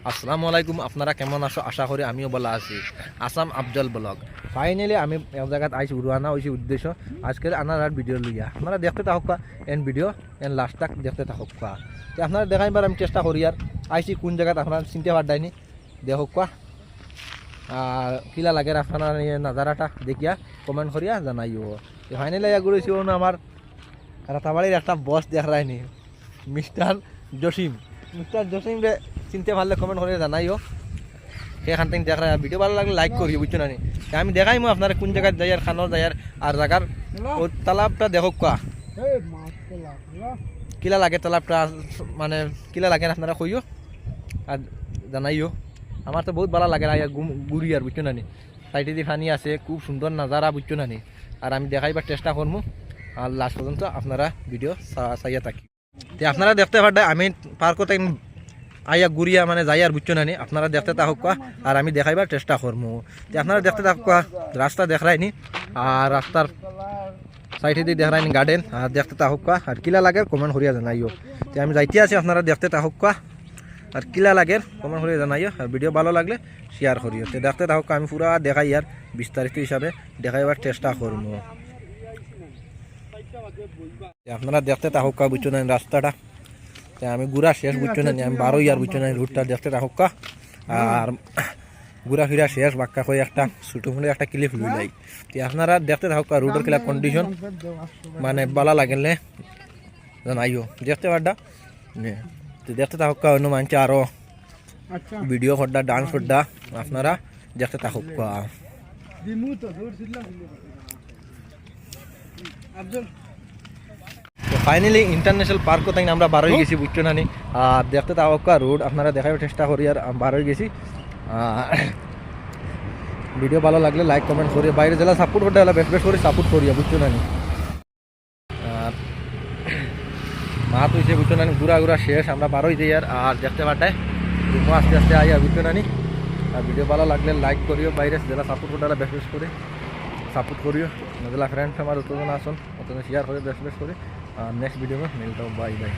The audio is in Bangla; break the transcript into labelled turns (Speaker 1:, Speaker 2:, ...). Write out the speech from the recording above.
Speaker 1: আসসালামু আলাইকুম, আপনারা কেমন আছো? আশা করি আমিও ভালো আছি। আসাম আফজল ব্লগ ফাইনালি আমি এক জায়গাত আইছি, উড়ানা হয়েছি উদ্দেশ্য আজকের আনার আর ভিডিও লইয়া আপনারা দেখতে থাকুক এন ভিডিও এন লাস্ট তাক দেখতে থাকুক। তো আপনারা দেখাইবার আমি চেষ্টা করি আর আইছি কোন জায়গাত আপনারা চিনতে পারদাইনি দেখুক আর কিলা লাগে আপনারা নাজারাটা দেখিয়া কমেন্ট করিয়া জানাইও। ফাইনালি ঘুরেছি আমার রাতাবাড়ির একটা বস দেখায়নি, মিস্টার জসিম। মিস্টার জসিম রে চিনতে পারলে কমেন্ট করে জানাইও। সেখান থেকে দেখা ভিডিও ভালো লাগলে লাইক করিও, বুঝছো না? আমি দেখাইমো আপনারা কোন জায়গায় যাই আর খানোর যাই আর জায়গার ও তালাবটা দেখো কিলা লাগে তালাবটা, মানে কিলা লাগে আপনারা কইও আর জানাইও। আমার তো বহুত ভালো লাগে ঘুরি আর, বুঝছো না? সাইডে দিয়ে পানি আছে, খুব সুন্দর নাজারা, বুঝছো না? আর আমি দেখাইবার চেষ্টা করবো আর লাস্ট পর্যন্ত আপনারা ভিডিও চাইয়া থাকি। আপনারা দেখতে পারবে আমি পার্কতে আইয়া ঘুরিয়া মানে যাই আর, বুঝছো না? আপনারা দেখতে থাকুক আর আমি দেখাইবার চেষ্টা করবো। আপনারা দেখতে থাকুক, রাস্তা দেখায়নি আর রাস্তার সাইডে দিয়ে দেখায়নি গার্ডেন, আর দেখতে থাকুক আর কিলা লাগে কমেন্ট করিয়া জানাইও। আমি যাইতে আছি, আপনারা দেখতে থাকুক আর কিলা লাগে কমেন্ট করিয়া জানাইও। আর ভিডিও ভালো লাগলে শেয়ার করিও। দেখতে থাকুক, আমি পুরা দেখাই আর বিস্তারিত হিসাবে দেখাইবার চেষ্টা করবো। আপনারা দেখতে থাকুক, বুঝছো না রাস্তাটা আমি ঘুরা শেষ, বুঝছো না? আমি বারোই আর, বুঝছো না? রুটটা দেখতে থাকুক আর ঘুরা ফিরা শেষ বাক্কা করে একটা ছোটো মুলে একটা ক্লিপ লুই লাই। আপনারা দেখতে থাকুক রুটের কিলা কন্ডিশন মানে ভালো লাগলে জানাইও। দেখতে পারডা দেখতে থাকুক, অন্য মানছে আরো ভিডিও করডা ডান্স করডা, আপনারা দেখতে থাকুক। ফাইনালি ইন্টারন্যাশনাল পার্ক তাই আমরা বার হয়ে গেছি, বুঝছো না? আর দেখতে থাকুক রোড আপনারা দেখার চেষ্টা করি আর বার হয়ে গেছি। ভিডিও ভালো লাগলে লাইক কমেন্ট করি, বাইরে জেলা সাপোর্ট করতে হলে বেশ বেশ করে সাপোর্ট করিয়া, বুঝছো না? আর মাত হয়েছে, বুঝছো না? ঘুরা ঘুরা শেষ, আমরা বার হয়ে যাই আর দেখতে পাঠায় আস্তে আস্তে আইয়া, বুঝছো না? আর ভিডিও ভালো লাগলে লাইক করিও, বাইরে জেলা সাপোর্ট করতে হলে বেশ বেশ করে সাপোর্ট করিও। জেলা ফ্রেন্ডস আমার অতজন আসুন, অতজন শেয়ার করে বেশ বেশ করে। নেক্সট ভিডিও में मिलता हूँ, बाय बाय।